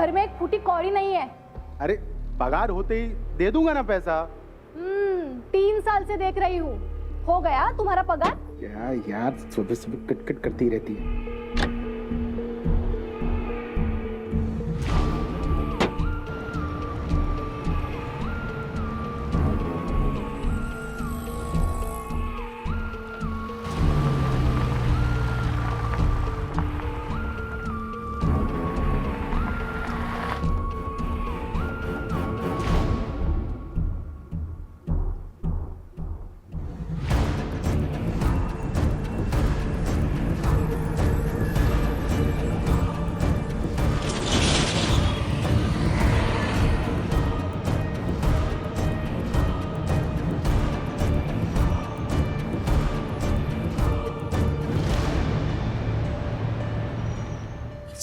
घर में एक फूटी कौड़ी नहीं है। अरे पगार होते ही दे दूंगा ना पैसा। 3 साल से देख रही हूँ, हो गया तुम्हारा पगार? क्या यार, सुबह सुबह कट करती रहती है।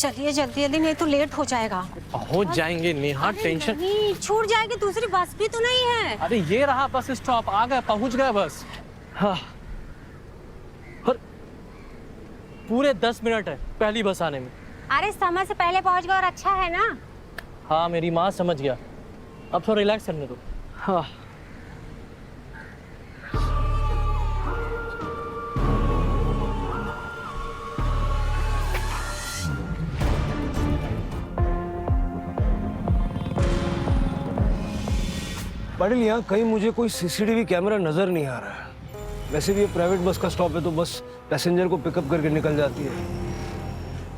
चलिए जल्दी जल्दी, नहीं तो लेट हो जाएगा। पहुंच जाएंगे नेहा, टेंशन नहीं, छूट जाएगी, दूसरी बस भी तो नहीं है। अरे ये रहा बस स्टॉप, आ गए, पहुंच गए बस। हाँ और पूरे 10 मिनट है पहली बस आने में। अरे समय से पहले पहुंच गए और अच्छा है ना। हाँ मेरी माँ समझ गया, अब थोड़ा रिलैक्स करने दो। हाँ पाटिल, यहाँ कहीं मुझे कोई सीसीटीवी कैमरा नजर नहीं आ रहा है। वैसे भी ये प्राइवेट बस का स्टॉप है तो बस पैसेंजर को पिकअप करके निकल जाती है।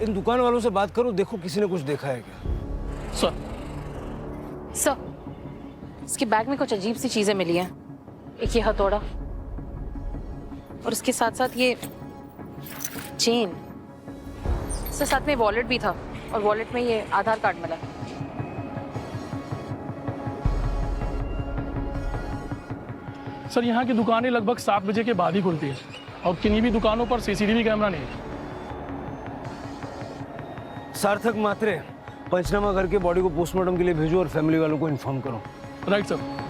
इन दुकान वालों से बात करो, देखो किसी ने कुछ देखा है क्या। सर, इसके बैग में कुछ अजीब सी चीजें मिली हैं। एक ये हथौड़ा और इसके साथ साथ ये चेन। सर साथ में वॉलेट भी था और वॉलेट में ये आधार कार्ड मिला। सर यहाँ की दुकानें लगभग 7 बजे के बाद ही खुलती है और किन्हीं भी दुकानों पर सीसीटीवी कैमरा नहीं है। सार्थक मात्रे, पंचनामा करके बॉडी को पोस्टमार्टम के लिए भेजो और फैमिली वालों को इन्फॉर्म करो। Right sir.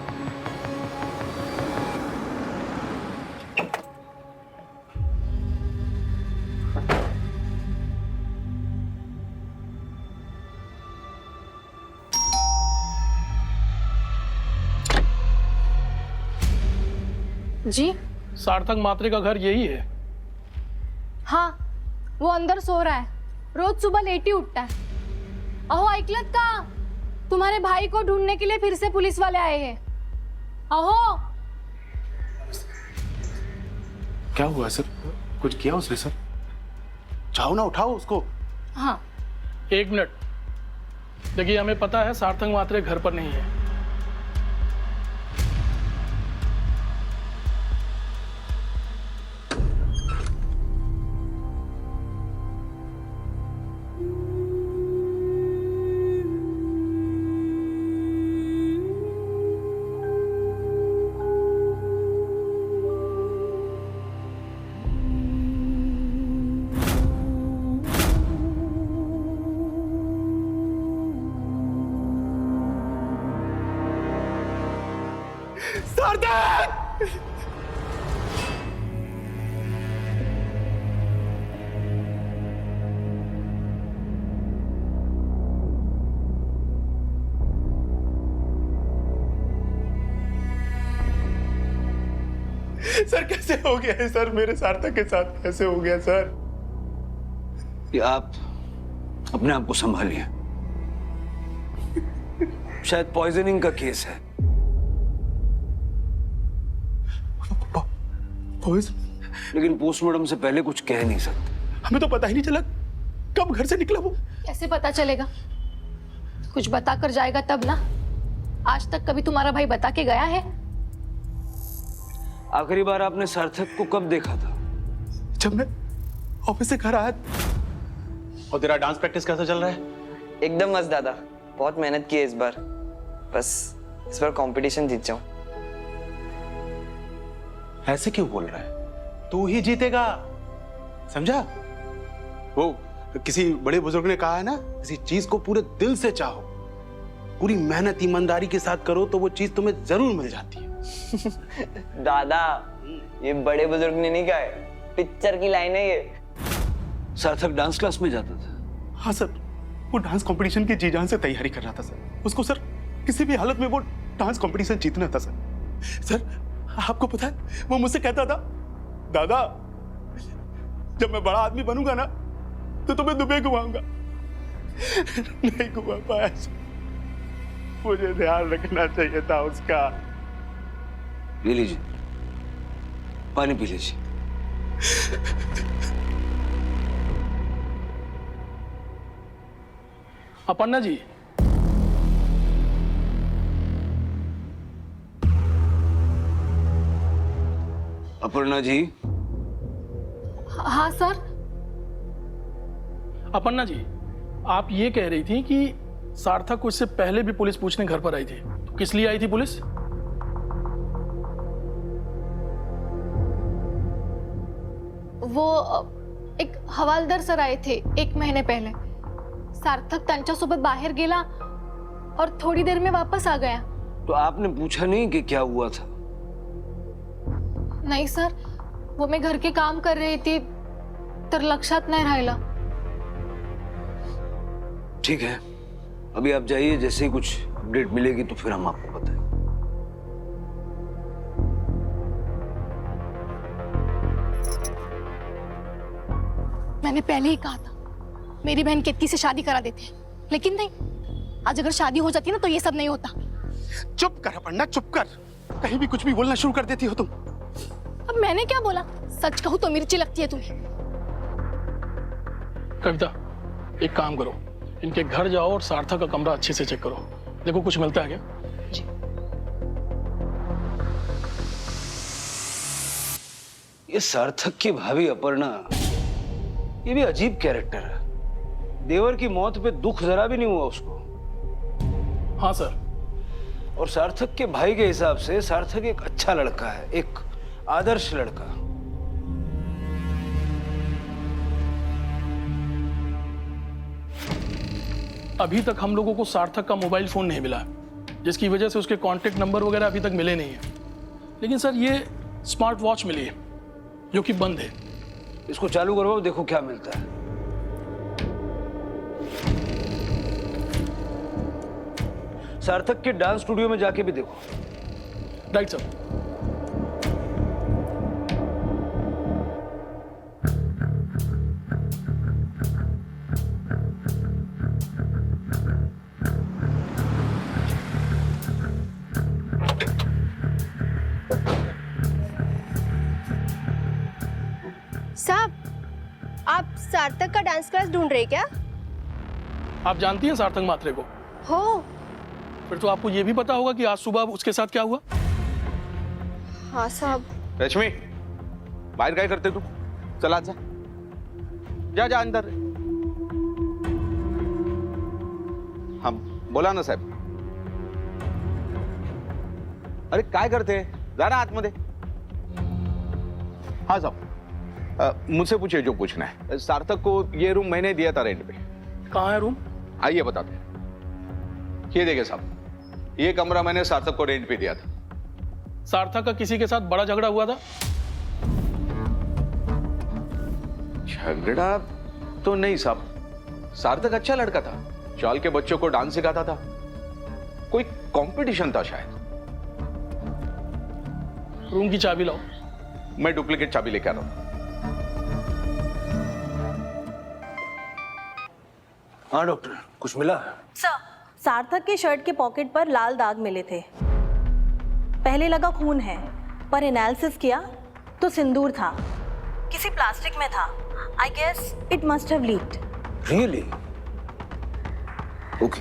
जी सार्थक मात्रे का घर यही है। हाँ, वो अंदर सो रहा है, रोज सुबह लेट ही उठता है। अहो ऐकलत का, तुम्हारे भाई को ढूंढने के लिए फिर से पुलिस वाले आए हैं। अहो क्या हुआ सर? कुछ किया उसने सर? जाओ ना, उठाओ उसको। हाँ 1 मिनट, देखिए हमें पता है सार्थक मात्रे घर पर नहीं है। सर कैसे हो गया है सर? मेरे सार्थक के साथ कैसे हो गया सर? कि आप अपने आप को संभालिए, शायद पॉइजनिंग का केस है। लेकिन पोस्टमार्टम से पहले कुछ कह नहीं सकते। हमें तो पता ही नहीं चला कब घर से निकला वो। कैसे पता चलेगा? कुछ बता कर जाएगा तब ना। आज तक कभी तुम्हारा भाई बता के गया है? आखिरी बार आपने सार्थक को कब देखा था? जब मैं ऑफिस से घर आया। और तेरा डांस प्रैक्टिस कैसा चल रहा है? एकदम मस्त दादा, बहुत मेहनत की है इस बार, बस इस बार कंपटीशन जीत जाऊं। ऐसे क्यों बोल रहा है? तू ही जीतेगा, समझा? वो किसी बड़े बुजुर्ग ने कहा है ना, किसी चीज को पूरे दिल से चाहो, पूरी मेहनत ईमानदारी के साथ करो तो वो चीज तुम्हें जरूर मिल जाती है। दादा, ये बड़े बुजुर्ग ने नहीं कहा है, पिक्चर की लाइन है ये। सार्थक डांस क्लास में जाता था? हाँ सर, वो डांस कंपटीशन की जी जान से तैयारी कर रहा था सर। उसको सर किसी भी हालत में वो डांस कंपटीशन जीतना था सर। सर आपको पता है वो मुझसे कहता था, दादा जब मैं बड़ा आदमी बनूंगा ना तो तुम्हें दुबई घुमाऊंगा। नहीं घुमा पाया सर। मुझे ध्यान रखना चाहिए था उसका। ले लीजिए, पानी पी लीजिए। अपर्णा जी, अपर्णा जी। हाँ सर। अपर्णा जी, आप ये कह रही थी कि सार्थक को इससे पहले भी पुलिस पूछने घर पर आई थी, तो किस लिए आई थी पुलिस? वो एक हवालदार सर आए थे 1 महीने पहले। सार्थक त्यांच्यासोबत बाहेर गेला और थोड़ी देर में वापस आ गया। तो आपने पूछा नहीं कि क्या हुआ था? नाही सर, वो मैं घर के काम कर रही थी तर लक्षात नाही राहिला। ठीक है, अभी आप जाइए, जैसे ही कुछ अपडेट मिलेगी तो फिर हम आपको बताएंगे। मैंने पहले ही कहा था मेरी बहन केतकी से शादी करा देते हैं, लेकिन नहीं, आज अगर शादी हो जाती ना तो ये सब नहीं होता। चुप कर अपर्णा, चुप कर। कहीं भी कुछ भी बोलना शुरू कर देती हो तुम। अब मैंने क्या बोला? सच कहूं तो मिर्ची लगती है तुम्हें। कविता, एक काम करो, इनके घर जाओ और सार्थक का कमरा अच्छे से चेक करो, देखो कुछ मिलता है क्या। ये सार्थक की भाभी अपर्णा, ये भी अजीब कैरेक्टर है। देवर की मौत पे दुख जरा भी नहीं हुआ उसको। हाँ सर। और सार्थक के भाई के हिसाब से सार्थक एक अच्छा लड़का है, एक आदर्श लड़का। अभी तक हम लोगों को सार्थक का मोबाइल फोन नहीं मिला, जिसकी वजह से उसके कांटेक्ट नंबर वगैरह अभी तक मिले नहीं है। लेकिन सर ये स्मार्ट वॉच मिली है जो कि बंद है। इसको चालू करवाओ, देखो क्या मिलता है। सार्थक के डांस स्टूडियो में जाके भी देखो। Right sir. साहब, आप सार्थक का डांस क्लास ढूंढ रहे क्या? आप जानती हैं सार्थक मात्रे को? हो। फिर तो आपको ये भी पता होगा कि आज सुबह उसके साथ क्या हुआ। हाँ साहब। रश्मि, बाहर क्या करते तू? चला जा, जा जा अंदर। हम बोला ना साहेब। अरे काय करते? जरा आतमध्ये। हाँ साहब, मुझसे पूछिए जो पूछना है। सार्थक को ये रूम मैंने दिया था रेंट पे। कहाँ है रूम? आइए बताते हैं। ये देखिए साहब, ये कमरा मैंने सार्थक को रेंट पे दिया था। सार्थक का किसी के साथ बड़ा झगड़ा हुआ था? झगड़ा तो नहीं साहब, सार्थक अच्छा लड़का था, चाल के बच्चों को डांस सिखाता था, कोई कंपटीशन था शायद। रूम की चाबी लाओ। मैं डुप्लीकेट चाबी लेकर आ रहा हूं। हाँ डॉक्टर, कुछ मिला? सर, सार्थक के शर्ट के पॉकेट पर लाल दाग मिले थे। पहले लगा खून है, पर एनालिसिस किया तो सिंदूर था, किसी प्लास्टिक में था। I guess it must have leaked. Really? Okay.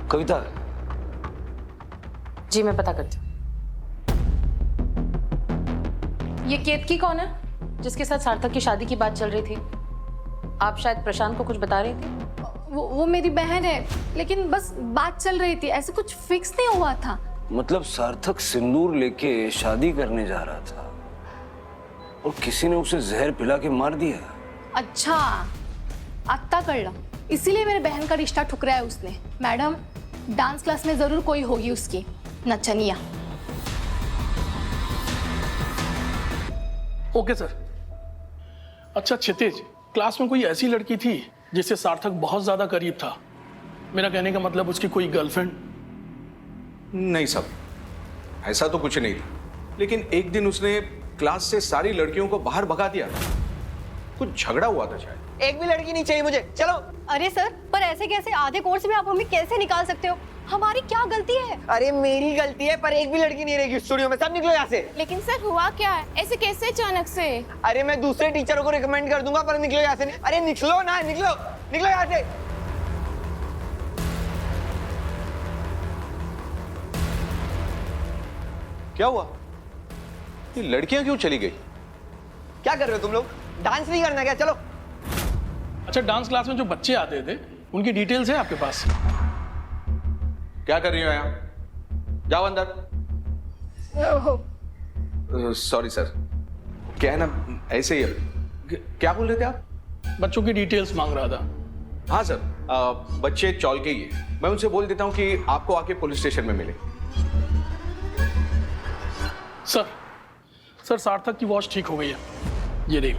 Kavita. जी मैं पता करती हूँ। ये केतकी कौन है जिसके साथ सार्थक की शादी की बात चल रही थी? आप शायद प्रशांत को कुछ बता रही थी। वो मेरी बहन है, लेकिन बस बात चल रही थी, ऐसे कुछ फिक्स नहीं हुआ था। मतलब सार्थक सिंदूर लेके शादी करने जा रहा था और किसी ने उसे जहर पिला के मार दिया। अच्छा, आत्ता कळलं, इसीलिए मेरे बहन का रिश्ता ठुकराया उसने। मैडम, डांस क्लास में जरूर कोई होगी उसकी नचनिया। Okay sir. अच्छा क्षितिज, क्लास में कोई ऐसी लड़की थी जिससे सार्थक बहुत ज्यादा करीब था? मेरा कहने का मतलब उसकी कोई गर्लफ्रेंड? नहीं साहब, ऐसा तो कुछ नहीं था, लेकिन एक दिन उसने क्लास से सारी लड़कियों को बाहर भगा दिया था। कुछ झगड़ा हुआ था शायद। एक भी लड़की नहीं चाहिए मुझे, चलो। अरे सर, पर ऐसे कैसे? आधे कोर्स में आप हमें कैसे निकाल सकते हो? हमारी क्या गलती है? अरे मेरी गलती है, पर एक भी लड़की नहीं रहेगी स्टूडियो में, सब निकलो यहाँ से। लेकिन सर हुआ क्या है? ऐसे कैसे अचानक से? अरे मैं दूसरे टीचरों को रिकमेंड कर दूंगा, पर निकलो यहाँ से। अरे निकलो ना, निकलो निकलो यहाँ से। क्या हुआ? ये लड़कियां क्यों चली गई? क्या कर रहे हो तुम लोग? डांस नहीं करना क्या? चलो। अच्छा, डांस क्लास में जो बच्चे आते थे उनकी डिटेल्स है आपके पास? क्या कर रही हो यहाँ? जाओ अंदर। सॉरी सर, क्या है ना, ऐसे ही है। क्या बोल रहे थे आप? बच्चों की डिटेल्स मांग रहा था। हाँ सर, बच्चे चौल के ही है। मैं उनसे बोल देता हूँ कि आपको आके पुलिस स्टेशन में मिले। सर सार्थक की वॉच ठीक हो गई है, ये देख।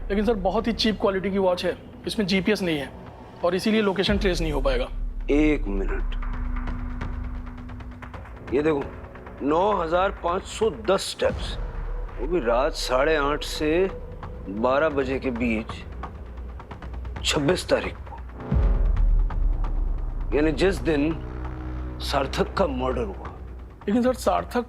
लेकिन सर बहुत ही चीप क्वालिटी की वॉच है, इसमें जीपीएस नहीं है और इसीलिए लोकेशन ट्रेस नहीं हो पाएगा। एक मिनट, ये देखो 9510 स्टेप्स, वो भी रात 8:30 से 12 बजे के बीच 26 तारीख को, यानी जिस दिन सार्थक का मर्डर हुआ। लेकिन सर सार्थक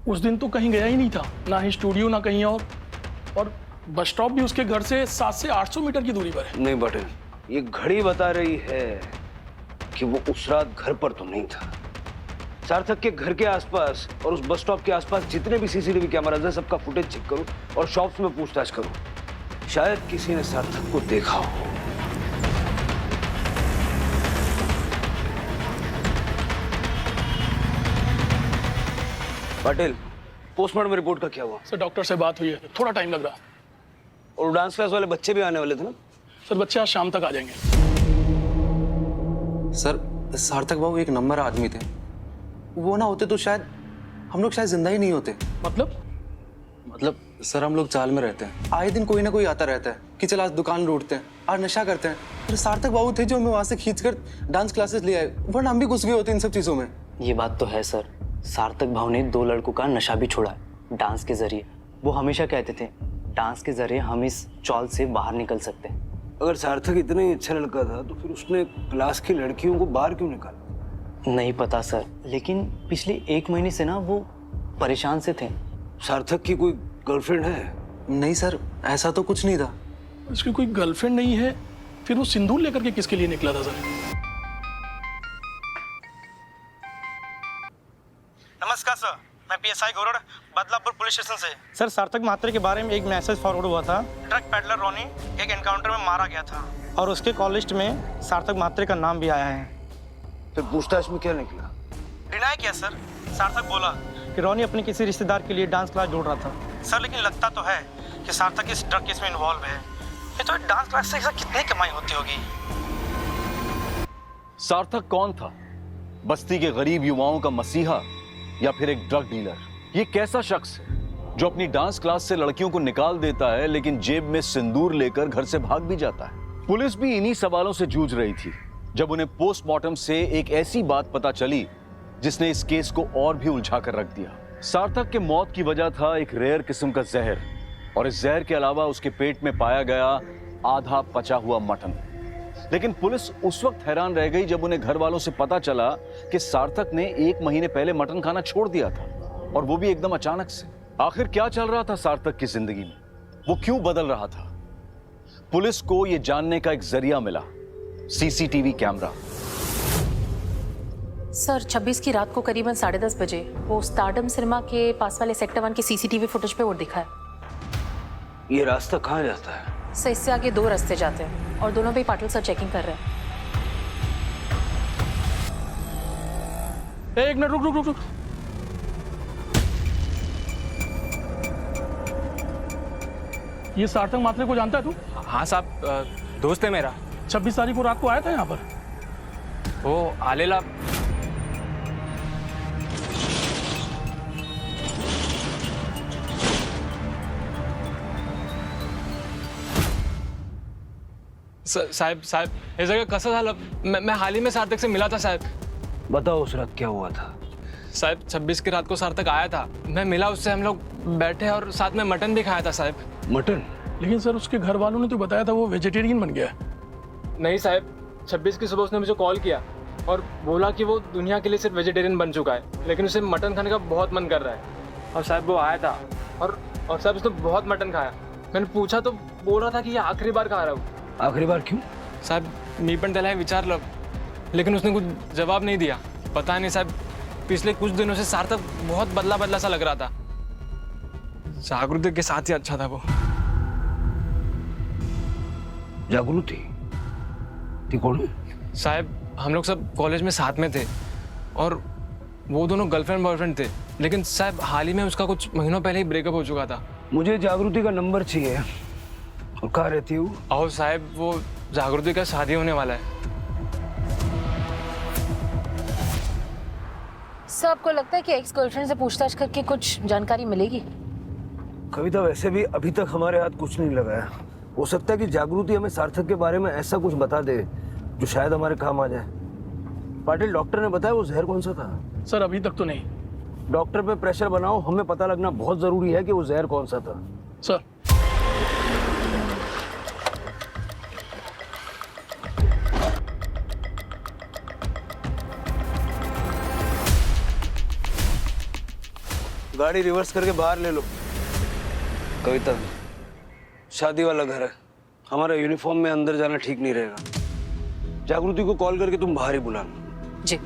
उस दिन तो कहीं गया ही नहीं था, ना ही स्टूडियो ना कहीं और बस स्टॉप भी उसके घर से 700 से 800 मीटर की दूरी पर है। नहीं बटन, ये घड़ी बता रही है कि वो उस रात घर पर तो नहीं था। सार्थक के घर के आसपास और उस बस स्टॉप के आसपास जितने भी सीसीटीवी कैमरास हैं, सबका फुटेज चेक करो और शॉप्स में पूछताछ करो। शायद किसी ने सार्थक को देखा हो। पटेल, पोस्टमार्टम रिपोर्ट का क्या हुआ? सर डॉक्टर से बात हुई है, थोड़ा टाइम लग रहा। और डांस क्लास वाले बच्चे भी आने वाले थे ना? सर बच्चे आज शाम तक आ जाएंगे। सर सार्थक बाबू एक नंबर आदमी थे, वो ना होते तो शायद हम लोग जिंदा ही नहीं होते। मतलब सर हम लोग चाल में रहते हैं, आए दिन कोई ना कोई आता रहता है कि चल आज दुकान लूटते हैं, आज नशा करते हैं। फिर सार्थक बाबू थे जो हमें वहां से खींचकर डांस क्लासेस ले आए, वरना हम भी घुस गए होते इन सब चीजों में। ये बात तो है सर, सार्थक भाव ने 2 लड़कों का नशा भी छोड़ा है डांस के जरिए। वो हमेशा कहते थे डांस के जरिए हम इस चौल से बाहर निकल सकते हैं। अगर सार्थक इतना ही अच्छा लड़का था तो फिर उसने क्लास की लड़कियों को बाहर क्यों निकाला? नहीं पता सर, लेकिन पिछले 1 महीने से ना वो परेशान से थे। सार्थक की कोई गर्लफ्रेंड है? नहीं सर, ऐसा तो कुछ नहीं था। उसकी कोई गर्लफ्रेंड नहीं है, फिर वो सिंदूर लेकर के किसके लिए निकला था सर? नमस्कार सर, मैं पीएसआई गौरव, बदलापुर पुलिस स्टेशन से। सर सार्थक म्हात्रे के बारे में एक मैसेज फॉरवर्ड हुआ था। ट्रक पेडलर रोनी एक एनकाउंटर में मारा गया था और उसके कॉल लिस्ट में सार्थक म्हात्रे का नाम भी आया है। फिर पूछताछ में क्या निकला? डिनाई किया सर। सार्थक बोला कि रोनी अपने किसी रिश्तेदार के लिए डांस क्लास जोड़ रहा था। सर लेकिन लगता तो है कि सार्थक इस ड्रग केस में इन्वॉल्व है। ये तो डांस क्लास से कितनी कमाई होती होगी। सार्थक कौन था? बस्ती के गरीब युवाओं का मसीहा या फिर एक ड्रग डीलर? ये कैसा शख्स है जो अपनी डांस क्लास से लड़कियों को निकाल देता है लेकिन जेब में सिंदूर लेकर घर से भाग भी जाता है? पुलिस भी इन्हीं सवालों से जूझ रही थी जब उन्हें पोस्टमार्टम से एक ऐसी बात पता चली जिसने इस केस को और भी उलझा कर रख दिया। सार्थक के मौत की वजह था एक रेयर किस्म का जहर, और इस जहर के अलावा उसके पेट में पाया गया आधा पचा हुआ मटन। लेकिन पुलिस उस वक्त हैरान रह गई जब उन्हें घर वालों से पता चला कि सार्थक ने 1 महीने पहले मटन खाना छोड़ दिया था, और वो भी एकदम अचानक से। आखिर क्या चल रहा था सार्थक की जिंदगी में? वो क्यों बदल रहा था? पुलिस को यह जानने का एक जरिया मिला, सीसीटीवी कैमरा। सर 26 की रात को करीबन 10:30 बजे वो स्टारडम सिनेमा के पास वाले सेक्टर 1 के सीसीटीवी फुटेज पे वो दिखा है। ये रास्ता कहाँ जाता है? सर इससे आगे 2 रास्ते जाते हैं और दोनों पे पाटिल सर चेकिंग कर रहे हैं। एक मिनट, रुक रुक रुक रुक। ये सार्थक म्हात्रे को जानता है तू? हाँ साहब, दोस्त है मेरा। 26 तारीख को रात को आया था यहाँ पर। वो आलेला साहेब साहेब हे सगळं कसं झालं? मैं हाल ही में सार्थक से मिला था साहब। बताओ उस रात क्या हुआ था? साहब 26 की रात को सार्थक आया था, मैं मिला उससे, हम लोग बैठे और साथ में मटन भी खाया था साहब। मटन? लेकिन सर उसके घर वालों ने तो बताया था वो वेजिटेरियन बन गया है। नहीं साहब, 26 की सुबह उसने मुझे कॉल किया और बोला कि वो दुनिया के लिए सिर्फ वेजिटेरियन बन चुका है, लेकिन उसे मटन खाने का बहुत मन कर रहा है। और साहब वो आया था और साहब उसने बहुत मटन खाया। मैंने पूछा तो बोल रहा था कि ये आखिरी बार खा रहा हूँ। आखिरी बार क्यों? साहब मी पण त्याला हे विचारलं, लेकिन उसने कुछ जवाब नहीं दिया। पता नहीं साहब, पिछले कुछ दिनों से सार्थक बहुत बदला बदला सा लग रहा था। जागृति के साथ ही अच्छा था वो। जागृति? थी कौन? साहब हम लोग सब कॉलेज में साथ में थे और वो दोनों गर्लफ्रेंड बॉयफ्रेंड थे, लेकिन साहब हाल ही में उसका कुछ महीनों पहले ही ब्रेकअप हो चुका था। मुझे जागृति का नंबर चाहिए। और कहाँ रहती है वो? और साहब वो जागृति का शादी होने वाला है। सर आपको लगता है कि एक्स गर्लफ्रेंड से पूछताछ करके कुछ जानकारी मिलेगी? कविता वैसे भी अभी तक हमारे हाथ कुछ नहीं लगाया। हो सकता है कि जागृति हमें सार्थक के बारे में ऐसा कुछ बता दे जो शायद हमारे काम आ जाए। पाटिल, डॉक्टर ने बताया वो जहर कौन सा था? सर अभी तक तो नहीं। डॉक्टर पे प्रेशर बनाओ, हमें पता लगना बहुत जरूरी है कि वो जहर कौन सा था। सर गाड़ी रिवर्स करके बाहर ले लो। कविता, शादी वाला घर है, हमारा यूनिफॉर्म में अंदर जाना ठीक नहीं रहेगा। जागृति को कॉल करके तुम बाहर ही बुलाना। जी।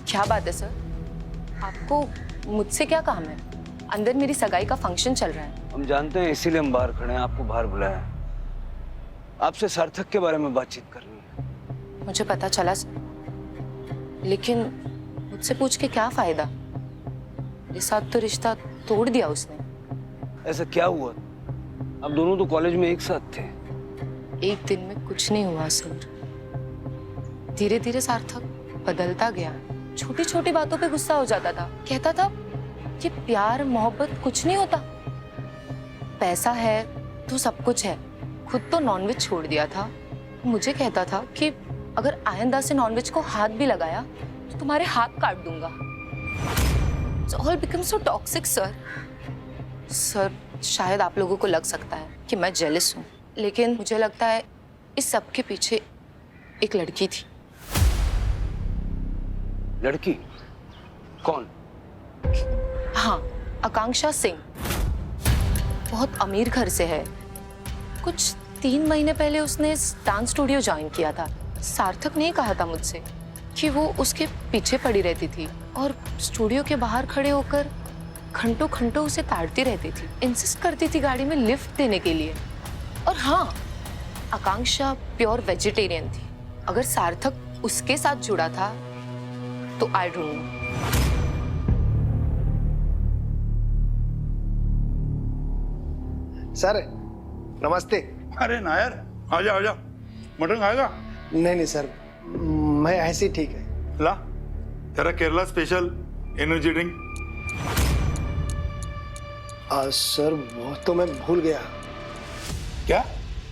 क्या बात है सर, आपको मुझसे क्या काम है? अंदर मेरी सगाई का फंक्शन चल रहा है। हम जानते हैं, इसीलिए हम बाहर खड़े हैं, आपको बाहर बुलाया है। आपसे सार्थक के बारे में बातचीत करनी है। मुझे पता चला सर, लेकिन मुझसे पूछ के क्या फायदा? मेरे साथ तो रिश्ता तोड़ दिया उसने। ऐसा क्या हुआ? अब दोनों तो कॉलेज में एक साथ थे। एक दिन में कुछ नहीं हुआ सर, धीरे धीरे सार्थक बदलता गया। छोटी छोटी बातों पे गुस्सा हो जाता था, कहता था कि प्यार मोहब्बत कुछ नहीं होता, पैसा है तो सब कुछ है। खुद तो नॉनवेज छोड़ दिया था। मुझे कहता था कि अगर आइंदा से नॉनवेज को हाथ भी लगाया तो तुम्हारे हाथ काट दूंगा। It's all become so toxic, sir. Sir शायद आप लोगों को लग सकता है कि मैं जेलस हूँ, लेकिन मुझे लगता है इस सब के पीछे एक लड़की थी। लड़की? कौन? हाँ, आकांक्षा सिंह। बहुत अमीर घर से है। कुछ 3 महीने पहले उसने डांस स्टूडियो ज्वाइन किया था। सार्थक ने कहा था मुझसे कि वो उसके पीछे पड़ी रहती थी और स्टूडियो के बाहर खड़े होकर घंटों घंटों उसे ताड़ती रहती थी, इंसिस्ट करती थी गाड़ी में लिफ्ट देने के लिए। और हाँ, आकांक्षा प्योर वेजिटेरियन थी। अगर सार्थक उसके साथ जुड़ा था तो आई डोंट नो। सर नमस्ते। अरे नायर, आजा आजा। मटन खाएगा? नहीं सर, मैं ऐसे ही ठीक है। ला तेरा Kerala special energy drink. Sir वो तो मैं भूल गया। क्या?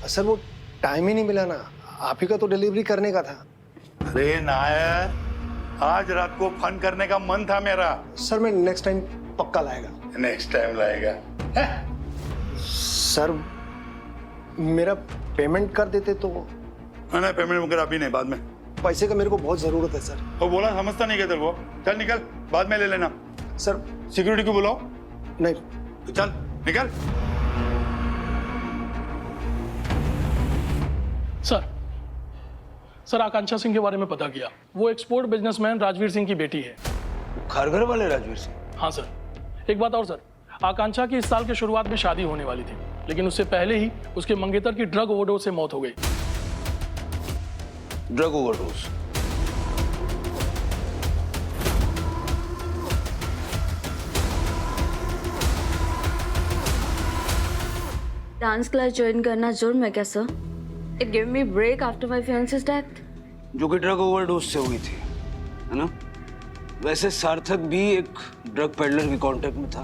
सर वो टाइम ही नहीं मिला ना, आप ही का तो डिलीवरी करने का था। अरे नायर, आज रात को फन करने का मन था मेरा। सर मैं नेक्स्ट टाइम पक्का लाएगा। नेक्स्ट टाइम लाएगा? सर मेरा पेमेंट कर देते तो। नहीं, पेमेंट वगैरह अभी नहीं, बाद में। पैसे का मेरे को बहुत जरूरत है सर। वो बोला समझता नहीं क्या तेरे को? चल निकल, बाद में ले लेना। सर सिक्योरिटी को बुलाओ। नहीं तो चल निकल। सर आकांक्षा सिंह के बारे में पता किया। वो एक्सपोर्ट बिजनेसमैन राजवीर सिंह की बेटी है। खारघर वाले राजवीर सिंह? हाँ सर। एक बात और सर, आकांक्षा की इस साल के शुरुआत में शादी होने वाली थी, लेकिन उससे पहले ही उसके मंगेतर की ड्रग ओवरडोज से मौत हो गई। Drug overdose? Dance class join करना जुर्म है क्या sir? It give me break after my fiancee's death. जो कि ड्रग ओवरडोज से हुई थी, है ना? वैसे सार्थक भी एक ड्रग पेडलर के कांटेक्ट में था।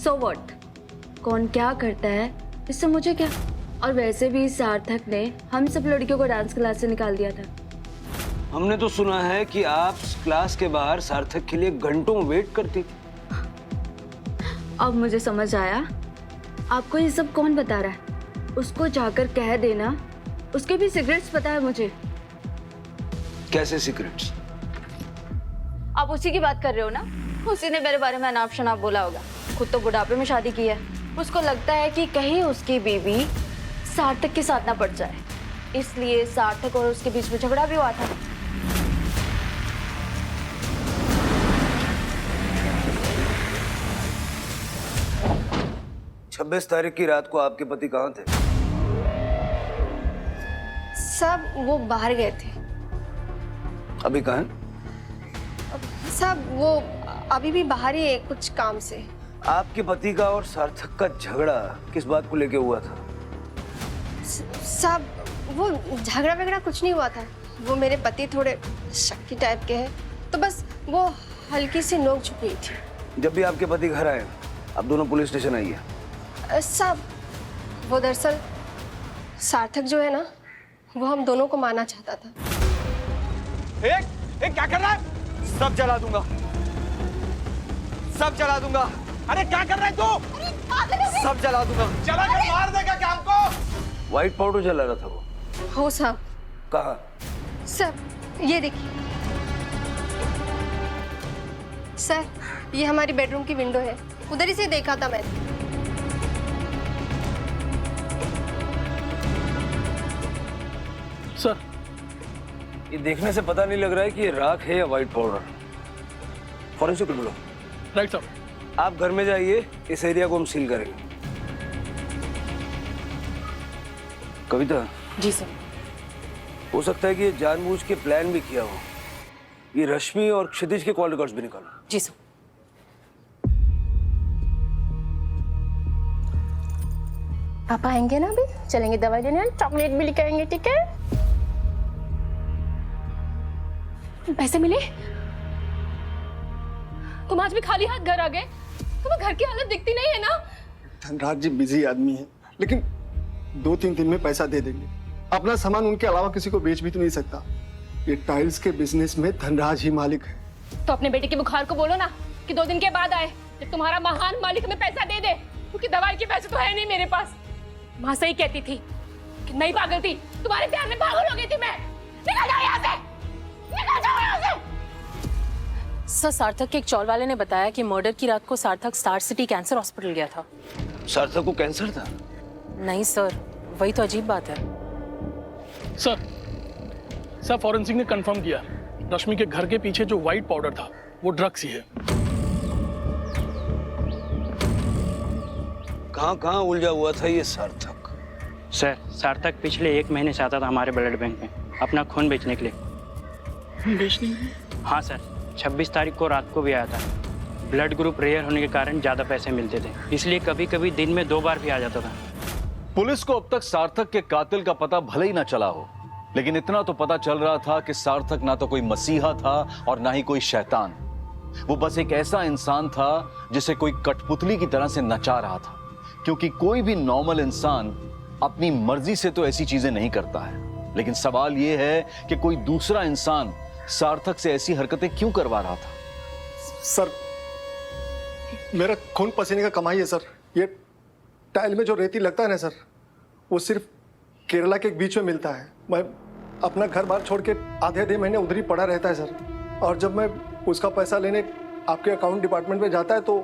So what? कौन क्या करता है इससे मुझे क्या? और वैसे भी सार्थक ने हम सब लड़कियों को डांस क्लास से निकाल दिया था। हमने तो सुना है कि आप क्लास के बाहर सार्थक के लिए घंटों वेट करती थी। अब मुझे समझ आया आपको ये सब कौन बता रहा है। उसको जाकर कह देना, उसके भी सिगरेट्स पता है मुझे। कैसे सीक्रेट्स? आप उसी की बात कर रहे हो ना? उसी ने मेरे बारे में अनाप शनाप बोला होगा। खुद तो बुढ़ापे में शादी की है। उसको लगता है कि कहीं उसकी बीवी सार्थक के साथ ना पड़ जाए, इसलिए सार्थक और उसके बीच में झगड़ा भी हुआ था। छब्बीस तारीख की रात को आपके पति कहाँ थे? सब वो बाहर गए थे। अभी कहाँ हैं? सब वो अभी भी बाहर ही है कुछ काम से। आपके पति का और सार्थक का झगड़ा किस बात को लेके हुआ था? सब वो झगड़ा वगड़ा कुछ नहीं हुआ था। वो मेरे पति थोड़े शक्की टाइप के हैं, तो बस वो हल्की सी नोक झुक हुई थी। जब भी आपके पति घर आए आप दोनों पुलिस स्टेशन आइए। सब वो दरअसल सार्थक जो है ना, वो हम दोनों को मारना चाहता था। एक क्या कर रहा है? सब जला दूंगा, सब जला दूंगा। अरे क्या कर रहा है तू? सब जला दूंगा। जला के मार देगा क्या हमको? व्हाइट पाउडर जला रहा था वो। हो साहब। कहाँ? सर ये देखिए सर, ये हमारी बेडरूम की विंडो है, उधर ही से देखा था मैंने। सर ये देखने से पता नहीं लग रहा है कि ये राख है या व्हाइट पाउडर। फॉरेंसिक को बुलाओ। Right sir. आप घर में जाइए, इस एरिया को हम सील करेंगे। कविता। जी सर। हो सकता है कि ये जानबूझ के प्लान भी किया हो। ये रश्मि और क्षितिज के कॉल रिकॉर्ड्स भी निकालो। जी सर। पापा आएंगे ना, अभी चलेंगे दवाई लेने, चॉकलेट भी लेके आएंगे, ठीक है? पैसे मिले? तुम आज भी खाली हाथ घर आ गए? तुम्हें घर की हालत दिखती नहीं है ना? धनराज जी बिजी आदमी है, लेकिन 2-3 दिन में पैसा दे देंगे। अपना सामान उनके अलावा किसी को बेच भी तो नहीं सकता। ये टाइल्स के बिजनेस में धनराज ही मालिक है। तो अपने बेटे के बुखार को बोलो ना कि 2 दिन के बाद आए, जब तुम्हारा महान मालिक हमें पैसा दे दे, क्योंकि दवाई के पैसे तो है नहीं मेरे पास। माँ सही कहती थी कि नहीं पागल थी, तुम्हारे प्यार में पागल हो गई थी मैं। निकल जाओ यहाँ से, निकल जाओ यहाँ से। सर सार्थक के एक चौल वाले ने बताया कि मर्डर की रात को सार्थक स्टार सिटी कैंसर हॉस्पिटल गया था। सार्थक को कैंसर था? नहीं सर, वही तो अजीब बात है। सर फॉरेंसिक ने कंफर्म किया, रश्मि के घर के पीछे जो व्हाइट पाउडर था वो ड्रग्स ही है। कहाँ उलझा हुआ था ये सार्थक? सर सार्थक पिछले 1 महीने से आता था हमारे ब्लड बैंक में अपना खून बेचने के लिए। खून बेचने के लिए? हाँ सर, 26 तारीख को रात को भी आया था। ब्लड ग्रुप रेयर होने के कारण ज़्यादा पैसे मिलते थे, इसलिए कभी कभी दिन में 2 बार भी आ जाता था। पुलिस को अब तक सार्थक के कातिल का पता भले ही ना चला हो, लेकिन इतना तो पता चल रहा था कि सार्थक ना तो कोई मसीहा था और ना ही कोई शैतान। वो बस एक ऐसा इंसान था जिसे कोई कठपुतली की तरह से नचा रहा था, क्योंकि कोई भी नॉर्मल इंसान अपनी मर्जी से तो ऐसी चीजें नहीं करता है। लेकिन सवाल यह है कि कोई दूसरा इंसान सार्थक से ऐसी हरकतें क्यों करवा रहा था? सर मेरा खून पसीने का कमाई है सर। ये टाइल में जो रेती लगता है ना सर, वो सिर्फ केरला के बीच में मिलता है। मैं अपना घर बार छोड़ के आधे महीने उधर ही पड़ा रहता है सर। और जब मैं उसका पैसा लेने आपके अकाउंट डिपार्टमेंट में जाता है तो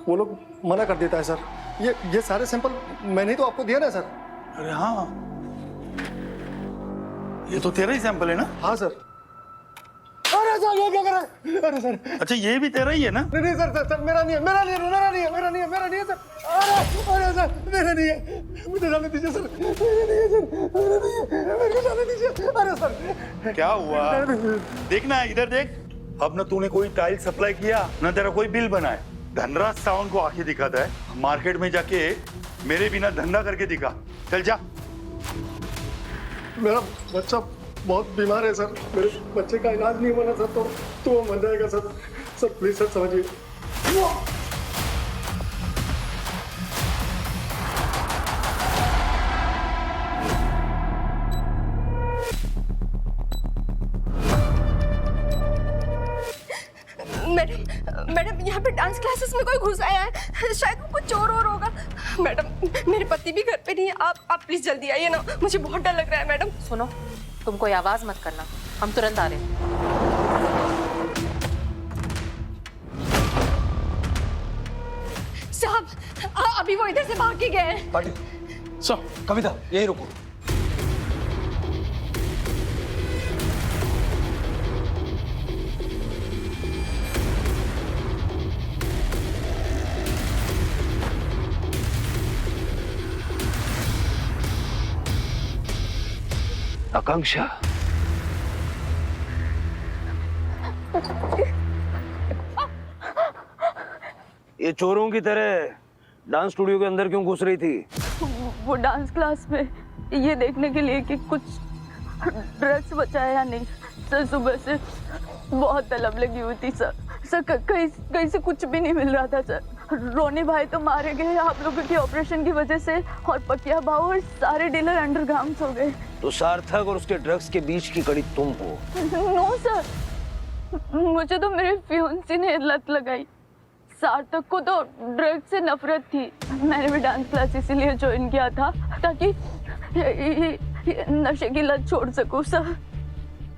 वो लोग मना कर देता है सर। ये सारे सैंपल मैंने तो आपको दिया ना सर। अरे हाँ, ये तो तेरा ही सैंपल है ना? हाँ सर। अरे सर ये क्या कर रहा है? अरे सर। अच्छा ये भी तेरा ही है ना? नहीं सर मेरा नहीं है सर। अरे सर मेरा नहीं है, मुझे जाने दीजिए सर। मेरे को जाने दीजिए। अरे सर क्या हुआ? देखना इधर देख, अब ना तूने कोई टाइल सप्लाई किया ना तेरा कोई बिल बना है। धनराज सावंत को आंखें दिखाता है, मार्केट में जाके मेरे बिना धंधा करके दिखा। चल जा। मेरा बच्चा बहुत बीमार है सर, मेरे बच्चे का इलाज नहीं होना सर, तो वो मर जाएगा सर। सर प्लीज सर समझिए। मैडम यहाँ पे डांस क्लासेस में कोई घुस आया है, शायद वो कुछ चोर और होगा। मैडम मेरे पति भी घर पे नहीं है, आप प्लीज जल्दी आइए ना, मुझे बहुत डर लग रहा है। मैडम सुनो, तुम कोई आवाज मत करना, हम तुरंत आ रहे हैं। साहब अभी वो इधर से भाग के गए हैं। पाटिल सर, कविता यही रुको। आकांक्षा, ये चोरों की तरह डांस स्टूडियो के अंदर क्यों घुस रही थी? वो डांस क्लास में ये देखने के लिए कि कुछ ड्रग्स बचा है या नहीं। सर सुबह से बहुत तलब लगी हुई थी सर। सर कहीं से कुछ भी नहीं मिल रहा था सर। रोनी भाई तो मारे गए आप लोगों के ऑपरेशन की वजह से, और पकिया भाव और सारे डीलर अंडरग्राउंड हो गए। तो सार्थक और उसके ड्रग्स के बीच की कड़ी तुम हो? नो सर, मुझे तो मेरे फियोन्सी ने लत लगाई। सार्थक को तो ड्रग्स से नफरत थी। मैंने भी डांस क्लास इसीलिए ज्वाइन किया था ताकि ये नशे की लत छोड़ सकूं सर।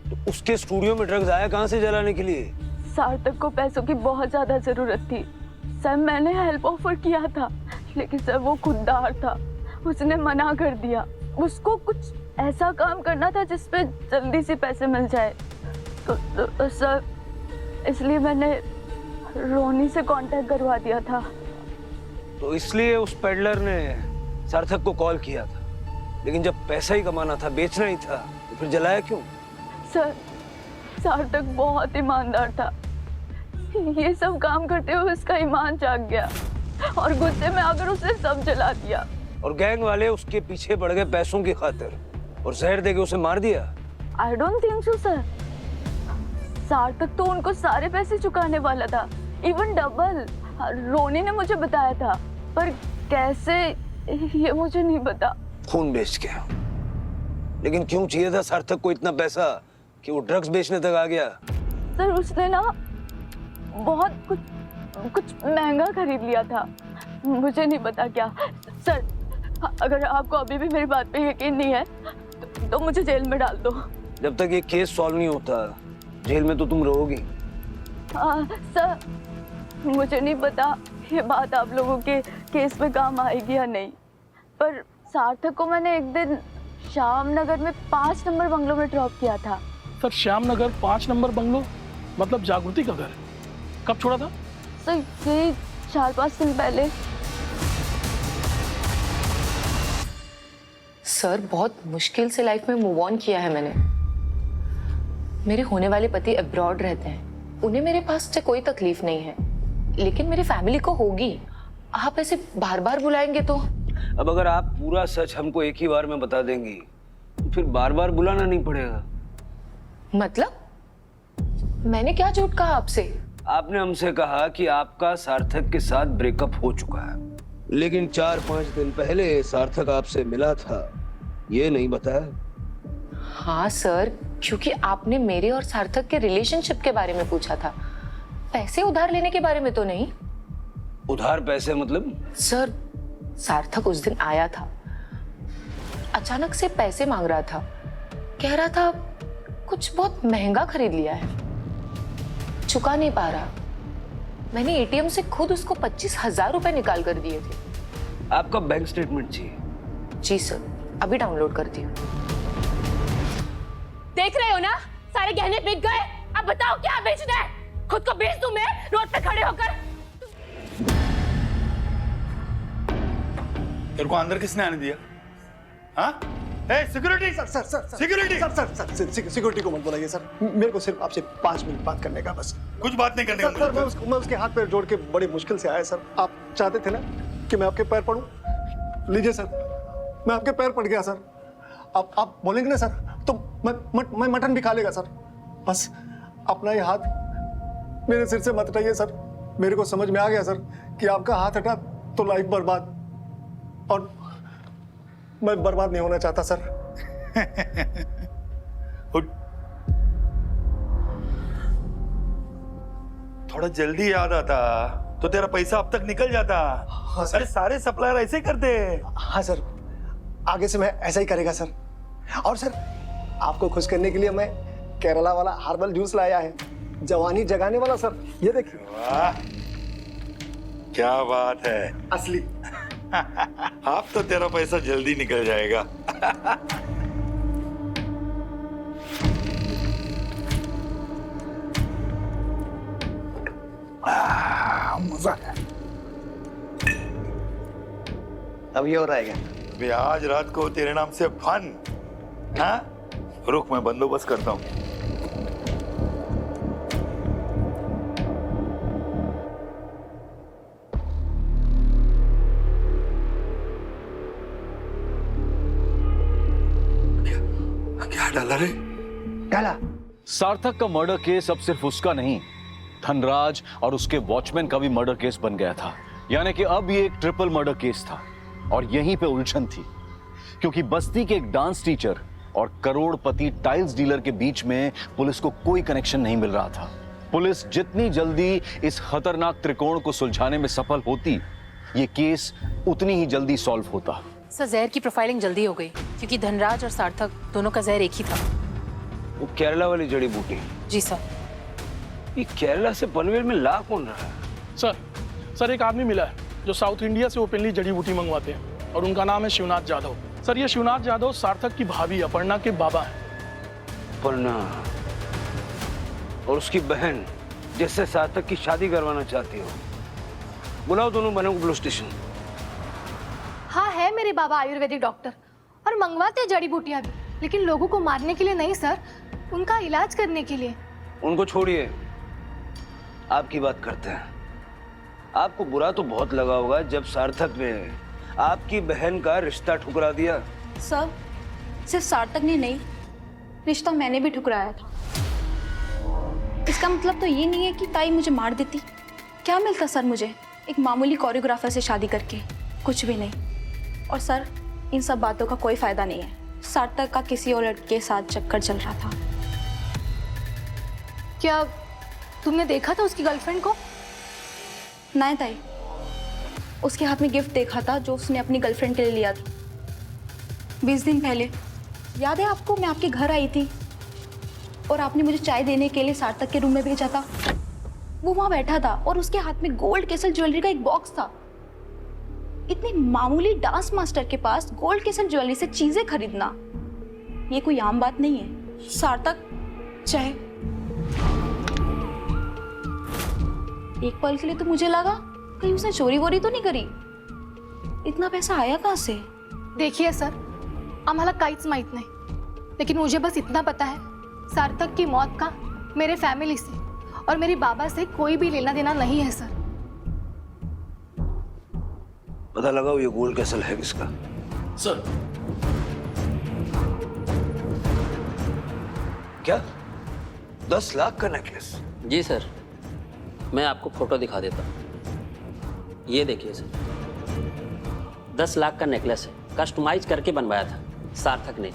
तो उसके स्टूडियो में ड्रग्स आया कहाँ से जलाने के लिए? सार्थक को पैसों की बहुत ज्यादा जरूरत थी सर। मैंने हेल्प ऑफर किया था लेकिन सर वो खुददार था, उसने मना कर दिया। उसको कुछ ऐसा काम करना था जिसपे जल्दी से पैसे मिल जाए। तो सर इसलिए मैंने रोनी से कांटेक्ट करवा दिया था। तो इसलिए उस पेडलर ने सार्थक को कॉल किया था, लेकिन जब पैसा ही कमाना था, बेचना ही था, तो फिर जलाया क्यों? सर सार्थक बहुत ईमानदार था। ये सब काम करते हुए उसका ईमान जाग गया और गुस्से में आकर उसने सब जला दिया। और गैंग वाले उसके पीछे पड़ गए पैसों की खातिर और जहर देके उसे मार दिया। I don't think so sir. सार्थक तो उनको सारे पैसे चुकाने वाला था, इवन डबल। रोनी ने मुझे बताया था, पर कैसे ये मुझे नहीं पता। खून बेच के। लेकिन क्यों चाहिए था सार्थक को इतना पैसा कि वो ड्रग्स बेचने तक आ गया? सर उसने ना बहुत कुछ महंगा खरीद लिया था, मुझे नहीं पता क्या। सर अगर आपको अभी भी मेरी बात पे यकीन नहीं है तो मुझे जेल में डाल दो। जब तक ये केस सॉल्व नहीं होता जेल में तो तुम रहोगी। सर मुझे नहीं पता ये बात आप लोगों के केस में काम आएगी या नहीं, पर सार्थक को मैंने एक दिन श्याम नगर में 5 नंबर बंगलो में ड्रॉप किया था। Sir Shyam Nagar 5 number bungalow मतलब जागृति का घर? कब छोड़ा था? सर यही 4-5 दिन पहले। सर बहुत मुश्किल से लाइफ में मूव ऑन किया है मैंने। मेरे होने वाले पति अब्रॉड रहते हैं, उन्हें मेरे पास से कोई तकलीफ नहीं है, लेकिन मेरी फैमिली को होगी। आप ऐसे बार बार बुलाएंगे तो? अब अगर आप पूरा सच हमको एक ही बार में बता देंगी तो फिर बार बार बुलाना नहीं पड़ेगा। मतलब? मैंने क्या झूठ कहा आपसे? आपने हमसे कहा कि आपका सार्थक के साथ ब्रेकअप हो चुका है, लेकिन 4-5 दिन पहले सार्थक आपसे मिला था, ये नहीं बताया? हाँ सर, क्योंकि आपने मेरे और सार्थक के रिलेशनशिप के बारे में पूछा था, पैसे उधार लेने के बारे में तो नहीं। उधार पैसे मतलब? सर सार्थक उस दिन आया था, अचानक से पैसे मांग रहा था, कह रहा था कुछ बहुत महंगा खरीद लिया है, चुका नहीं पा रहा। मैंने एटीएम से खुद उसको 25,000 रुपए निकाल कर दिए थे। आपका बैंक स्टेटमेंट चाहिए? जी सर, अभी डाउनलोड कर दिया। देख रहे हो ना, सारे गहने बिक गए। अब बताओ क्या बेचना है? खुद को बेच दूं मैं रोड पे खड़े होकर? तेरे को अंदर किसने आने दिया? हाँ? सिक्योरिटी सिक्योरिटी को मत बुलाइए सर, मेरे को सिर्फ आपसे 5 मिनट बात करने का बस। कुछ बात नहीं करने का। मैं उसके हाथ पैर जोड़ के बड़ी मुश्किल से आया सर। आप चाहते थे ना कि मैं आपके पैर पड़ूं? लीजिए सर, मैं आपके पैर पड़ गया सर। आप बोलेंगे ना सर, तो मैं मटन भी खा लेगा सर। बस अपना ही हाथ मेरे सिर से मत हटाइए सर। मेरे को समझ में आ गया सर कि आपका हाथ हटा तो लाइफ बर्बाद, और मैं बर्बाद नहीं होना चाहता सर। थोड़ा जल्दी याद आता तो तेरा पैसा अब तक निकल जाता। हाँ सर। अरे सारे सप्लायर ऐसे ही करते हैं। हाँ सर, आगे से मैं ऐसा ही करेगा सर। और सर आपको खुश करने के लिए मैं केरला वाला हर्बल जूस लाया है, जवानी जगाने वाला सर। ये देखिए। वाह क्या बात है, असली। अब तो तेरा पैसा जल्दी निकल जाएगा। मजा है। अब ये हो रहा है क्या? अभी आज रात को तेरे नाम से फन। हाँ रुक, मैं बंदोबस्त करता हूँ। क्या डाला रे? डाला। सार्थक का मर्डर केस अब सिर्फ उसका नहीं, धनराज और उसके वॉचमैन का भी मर्डर केस बन गया था। यानी कि अब ये एक ट्रिपल मर्डर केस था। और यहीं पे उलझन थी, क्योंकि बस्ती के एक डांस टीचर और करोड़पति टाइल्स डीलर के बीच में पुलिस को कोई कनेक्शन नहीं मिल रहा था। पुलिस जितनी जल्दी इस खतरनाक त्रिकोण को सुलझाने में सफल होती, ये केस उतनी ही जल्दी सॉल्व होता। सर जहर की प्रोफाइलिंग जल्दी हो गई, क्योंकि धनराज और सार्थक दोनों का जहर एक ही था। वो केरला वाली जड़ी बूटी। जी सर। ये केरला से पनवेल में ला कौन रहा है? सर एक आदमी मिला है जो साउथ इंडिया से ओपनली जड़ी बूटी मंगवाते हैं, और उनका नाम है शिवनाथ जाधव। सर ये शिवनाथ जाधव सार्थक की भाभी अपर्णा के बाबा हैं। अपर्णा और उसकी बहन जिससे सार्थक की शादी करवाना चाहती हो, बुलाओ दोनों बहनों को पुलिस स्टेशन। हाँ है मेरे बाबा आयुर्वेदिक डॉक्टर, और मंगवाते हैं जड़ी बूटियां भी, लेकिन लोगों को मारने के लिए नहीं सर, उनका इलाज करने के लिए। उनको छोड़िए, आपकी बात करते हैं। आपको बुरा तो बहुत लगा होगा जब सार्थक ने आपकी बहन का रिश्ता ठुकरा दिया। सर सिर्फ सार्थक ने नहीं, रिश्ता मैंने भी ठुकराया था। इसका मतलब तो ये नहीं है कि ताई मुझे मार देती। क्या मिलता सर मुझे एक मामूली कोरियोग्राफर से शादी करके? कुछ भी नहीं। और सर इन सब बातों का कोई फायदा नहीं है। सार्थक का किसी और लड़के के साथ चक्कर चल रहा था। क्या तुमने देखा था उसकी गर्लफ्रेंड को? नहीं ताई, उसके हाथ में गिफ्ट देखा था जो उसने अपनी गर्लफ्रेंड के लिए लिया था 20 दिन पहले। याद है आपको, मैं आपके घर आई थी और आपने मुझे चाय देने के लिए सार्थक के रूम में भेजा था। वो वहां बैठा था और उसके हाथ में गोल्ड केसल ज्वेलरी का एक बॉक्स था। इतनी मामूली डांस मास्टर के पास गोल्ड केसल ज्वेलरी से चीजें खरीदना, ये कोई आम बात नहीं है। सार्थक चाहे एक पल के लिए तो मुझे लगा कहीं उसने चोरी वोरी तो नहीं करी। इतना पैसा आया कहाँ से? देखिए सर, आम्हाला काहीच माहित नाही, लेकिन मुझे बस इतना पता है, सार्थक की मौत का मेरे फैमिली से और मेरे बाबा से कोई भी लेना देना नहीं है सर। पता लगाओ ये गोल्ड कैसल है किसका। सर क्या 10 लाख का नेकलेस? जी सर, मैं आपको फोटो दिखा देता हूँ। ये देखिए सर, 10 लाख का नेकलेस है, कस्टमाइज करके बनवाया था सार्थक ने।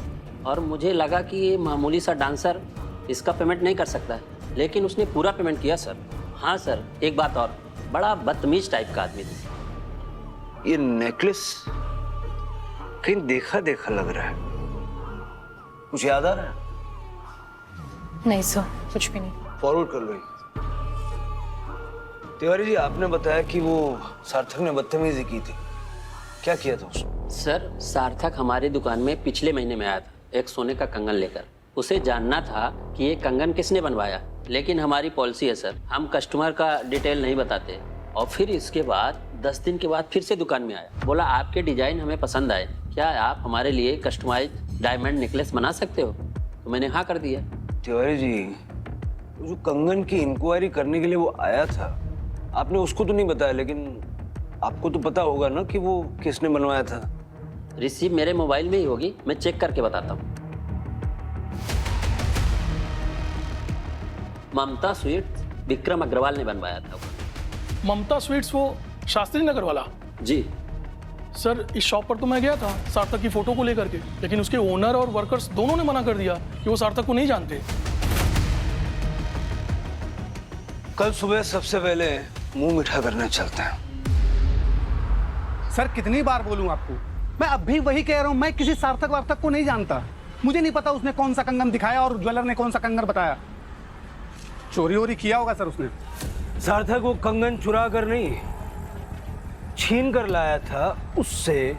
और मुझे लगा कि ये मामूली सा डांसर इसका पेमेंट नहीं कर सकता है, लेकिन उसने पूरा पेमेंट किया सर। हाँ सर, एक बात और, बड़ा बदतमीज टाइप का आदमी था। ये नेकलेस कहीं देखा देखा लग रहा है, कुछ याद आ रहा है? नहीं सर, कुछ भी नहीं। फॉरवर्ड कर लो ये। तिवारी जी, आपने बताया कि वो सार्थक ने बदतमीजी की थी, क्या किया था उसने? सर सार्थक हमारी दुकान में पिछले महीने में आया था एक सोने का कंगन लेकर। उसे जानना था कि ये कंगन किसने बनवाया, लेकिन हमारी पॉलिसी है सर, हम कस्टमर का डिटेल नहीं बताते। और फिर इसके बाद 10 दिन के बाद फिर से दुकान में आया, बोला आपके डिजाइन हमें पसंद आए, क्या आप हमारे लिए कस्टमाइज डायमंड नेकलेस बना सकते हो? तो मैंने हाँ कर दिया। तिवारी जी, जो कंगन की इंक्वायरी करने के लिए वो आया था, आपने उसको तो नहीं बताया, लेकिन आपको तो पता होगा ना कि वो किसने बनवाया था? रिसीव मेरे मोबाइल में ही होगी, मैं चेक करके बताता हूँ। ममता स्वीट्स विक्रम अग्रवाल ने बनवाया था वो। ममता स्वीट्स वो शास्त्री नगर वाला? जी सर, इस शॉप पर तो मैं गया था सार्थक की फोटो को लेकर के, लेकिन उसके ओनर और वर्कर्स दोनों ने मना कर दिया कि वो सार्थक को नहीं जानते। कल सुबह सबसे पहले मुंह मीठा करने चलते हैं। सर कितनी बार बोलूं आपको, मैं अब भी वही कह रहा हूं, मैं किसी सार्थक वार्थक को नहीं जानता। मुझे नहीं पता उसने कौन सा कंगन दिखाया और ज्वेलर ने कौन सा कंगन बताया। चोरी वोरी किया होगा सर उसने। सार्थक वो कंगन चुरा कर नहीं, छीन कर लाया था उससे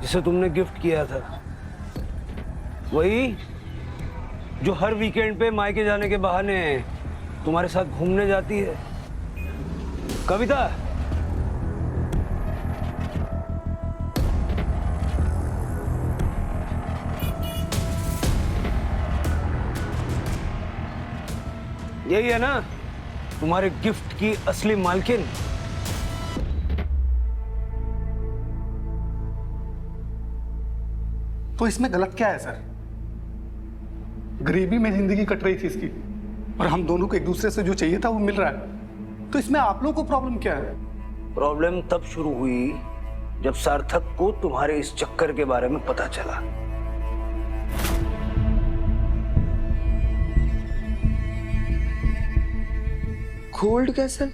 जिसे तुमने गिफ्ट किया था। वही जो हर वीकेंड पे मायके जाने के बहाने तुम्हारे साथ घूमने जाती है। कविता, यही है ना तुम्हारे गिफ्ट की असली मालकिन? तो इसमें गलत क्या है सर? गरीबी में जिंदगी कट रही थी इसकी और हम दोनों को एक दूसरे से जो चाहिए था वो मिल रहा है, तो इसमें आप लोगों को प्रॉब्लम क्या है? प्रॉब्लम तब शुरू हुई जब सार्थक को तुम्हारे इस चक्कर के बारे में पता चला। Gold castle?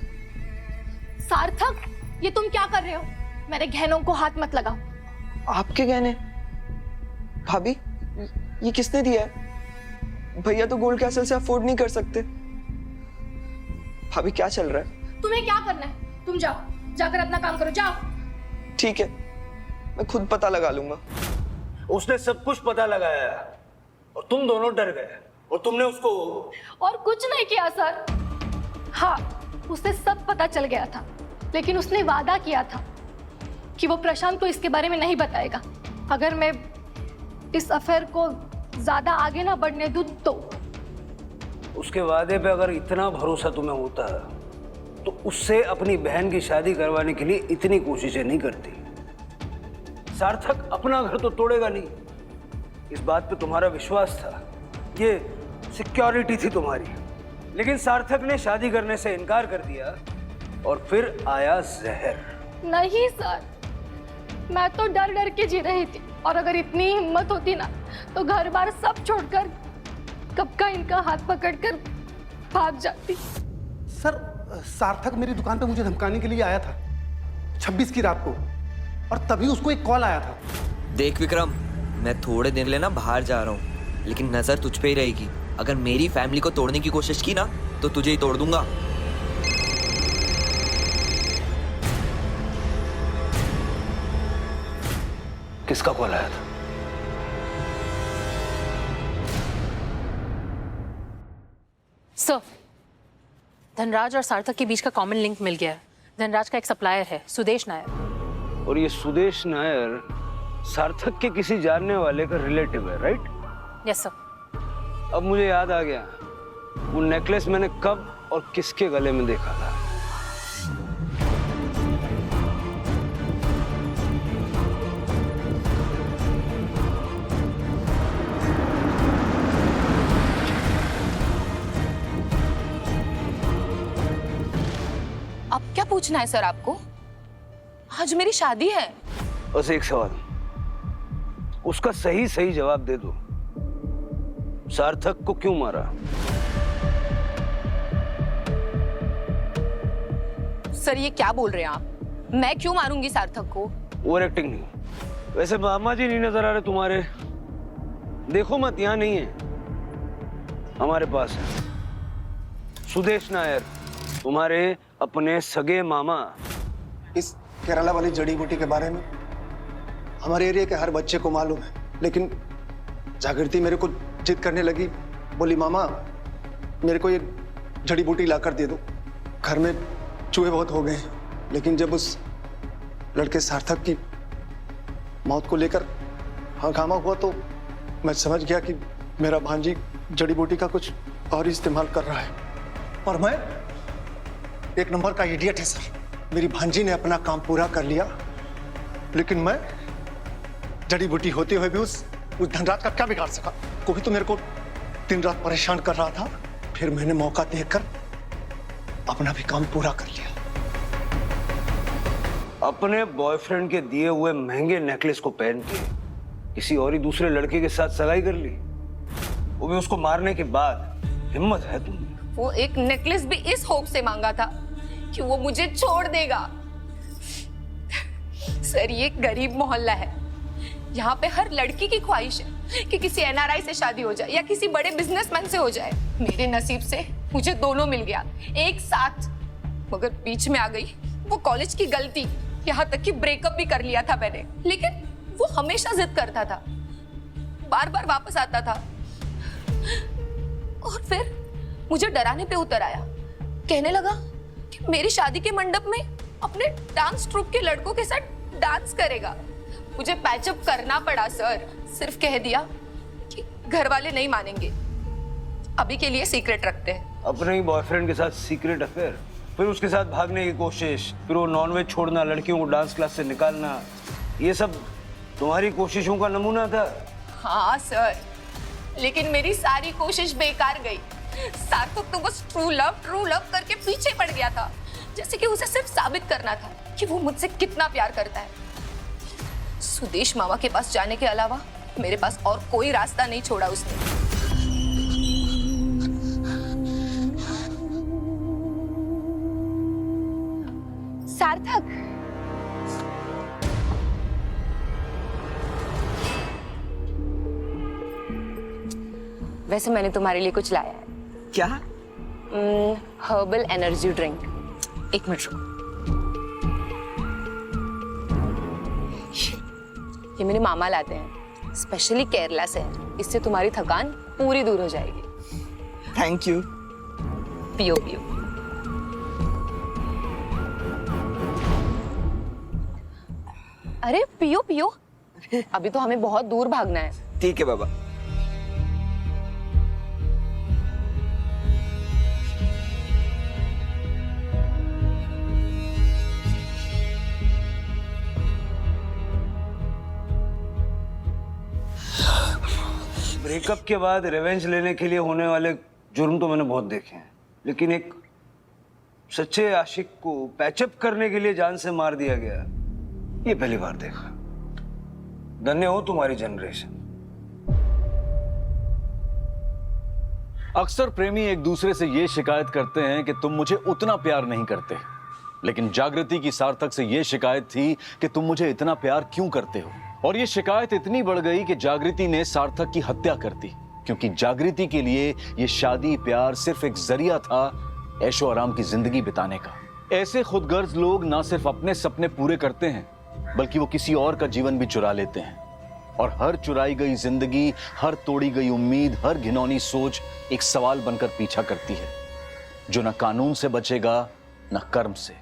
सार्थक, ये तुम क्या कर रहे हो? मेरे गहनों को हाथ मत लगाओ। आपके गहने? भाभी, ये किसने दिया है? भैया तो गोल्ड कैसल से अफोर्ड नहीं कर सकते। भाभी क्या चल रहा है? तुम्हें क्या करना है? तुम जाओ, जाकर अपना काम करो, जाओ। ठीक है, मैं खुद पता लगा लूंगा। उसने सब कुछ पता लगाया और तुम दोनों डर गए और तुमने उसको और कुछ नहीं किया सर। हाँ, उसे सब पता चल गया था, लेकिन उसने वादा किया था कि वो प्रशांत को इसके बारे में नहीं बताएगा। अगर मैं इस अफेयर को ज्यादा आगे ना बढ़ने दूं तो। उसके वादे पे अगर इतना भरोसा तुम्हें होता तो उससे अपनी बहन की शादी करवाने के लिए इतनी कोशिशें नहीं करती। सार्थक अपना घर तो तोड़ेगा नहीं, इस बात पे तुम्हारा विश्वास था, ये सिक्योरिटी थी तुम्हारी। लेकिन सार्थक ने शादी करने से इनकार कर दिया और फिर आया जहर। नहीं सर, मैं तो डर डर के जी रही थी, और अगर इतनी हिम्मत होती ना तो घर बार सब छोड़कर कब का इनका हाथ पकड़कर भाग जाती। सर, सार्थक मेरी दुकान पे मुझे धमकाने के लिए आया था 26 की रात को, और तभी उसको एक कॉल आया था। देख विक्रम, मैं थोड़े दिन लेना बाहर जा रहा हूँ, लेकिन नजर तुझ पे ही रहेगी। अगर मेरी फैमिली को तोड़ने की कोशिश की ना तो तुझे ही तोड़ दूंगा। किसका कॉल आया था? सर, धनराज और सार्थक के बीच का कॉमन लिंक मिल गया है। धनराज का एक सप्लायर है, सुदेश नायर। और ये सुदेश नायर सार्थक के किसी जानने वाले का रिलेटिव है, राइट? Yes sir. अब मुझे याद आ गया, वो नेकलेस मैंने कब और किसके गले में देखा था। अब क्या पूछना है सर आपको? आज मेरी शादी है। बस एक सवाल, उसका सही सही जवाब दे दो। सार्थक को क्यों मारा? सर, ये क्या बोल रहे हैं आप? मैं क्यों मारूंगी सार्थक को? ओवर एक्टिंग नहीं। वैसे मामा जी नहीं नजर आ रहे तुम्हारे? देखो मत, यहाँ नहीं है, हमारे पास है। सुदेश नायर, तुम्हारे अपने सगे मामा। इस केरला वाली जड़ी बूटी के बारे में हमारे एरिया के हर बच्चे को मालूम है, लेकिन जागृति मेरे को जिद करने लगी, बोली मामा मेरे को ये जड़ी बूटी ला कर दे दो, घर में चूहे बहुत हो गए हैं। लेकिन जब उस लड़के सार्थक की मौत को लेकर हंगामा हुआ तो मैं समझ गया कि मेरा भांजी जड़ी बूटी का कुछ और इस्तेमाल कर रहा है। और मैं एक नंबर का इडियट है सर। मेरी भांजी ने अपना काम पूरा कर लिया, लेकिन मैं जड़ी बूटी होते हुए भी उस धनराज का क्या बिगाड़ सका? कोई तो मेरे को दिन रात परेशान कर रहा था, फिर मैंने मौका देखकर अपना भी काम पूरा कर लिया। अपने बॉयफ्रेंड के दिए हुए महंगे नेकलेस को पहन के किसी और ही दूसरे लड़के के साथ सगाई कर ली, वो भी उसको मारने के बाद। हिम्मत है तुम। वो एक नेकलेस भी इस होप से मांगा था कि वो मुझे छोड़ देगा। सर, ये गरीब मोहल्ला है, यहाँ पे हर लड़की की ख्वाहिश है कि किसी एनआरआई से शादी हो जाए या किसी बड़े बिजनेसमैन से हो जाए। मेरे नसीब से मुझे दोनों मिल गया एक साथ, मगर बीच में आ गई वो कॉलेज की गलती। यहाँ तक कि ब्रेकअप भी कर लिया था मैंने, लेकिन वो हमेशा जिद करता था, बार बार वापस आता था और फिर मुझे डराने पे उतर आया। कहने लगा कि मेरी शादी के मंडप में अपने डांस ट्रूप के लड़कों के साथ डांस करेगा। मुझे पैचअप करना पड़ा सर। सिर्फ कह दिया कि घर वाले नहीं मानेंगे, अभी के लिए सीक्रेट रखते हैं। अपने ही बॉयफ्रेंड के साथ सीक्रेट अफेयर, फिर उसके साथ भागने की कोशिश, फिर वो नॉनवेज छोड़ना, लड़कियों को डांस क्लास से निकालना, ये सब तुम्हारी कोशिशों का नमूना था। हाँ सर, लेकिन मेरी सारी कोशिश बेकार गई। सार्थक तो बस ट्रू लव करके पीछे पड़ गया था, जैसे कि उसे सिर्फ साबित करना था कि वो मुझसे कितना प्यार करता है। सुदेश मामा के पास जाने के अलावा मेरे पास और कोई रास्ता नहीं छोड़ा उसने। सार्थक, वैसे मैंने तुम्हारे लिए कुछ लाया है। क्या? Herbal energy drink. एक मिनट रुको। ये मेरे मामा लाते हैं, स्पेशली केरला से है। इससे तुम्हारी थकान पूरी दूर हो जाएगी। Thank you. पियो पियो। अरे पियो पियो, अभी तो हमें बहुत दूर भागना है। ठीक है बाबा। ब्रेकअप के बाद रिवेंज लेने के लिए होने वाले जुर्म तो मैंने बहुत देखे हैं, लेकिन एक सच्चे आशिक को पैचअप करने के लिए जान से मार दिया गया, ये पहली बार देखा। धन्य हो तुम्हारी जनरेशन। अक्सर प्रेमी एक दूसरे से ये शिकायत करते हैं कि तुम मुझे उतना प्यार नहीं करते, लेकिन जागृति की सार्थक से ये शिकायत थी कि तुम मुझे इतना प्यार क्यों करते हो। और ये शिकायत इतनी बढ़ गई कि जागृति ने सार्थक की हत्या कर दी, क्योंकि जागृति के लिए ये शादी प्यार सिर्फ एक जरिया था ऐशो आराम की जिंदगी बिताने का। ऐसे खुदगर्ज लोग ना सिर्फ अपने सपने पूरे करते हैं, बल्कि वो किसी और का जीवन भी चुरा लेते हैं। और हर चुराई गई जिंदगी, हर तोड़ी गई उम्मीद, हर घिनौनी सोच एक सवाल बनकर पीछा करती है, जो ना कानून से बचेगा ना कर्म से।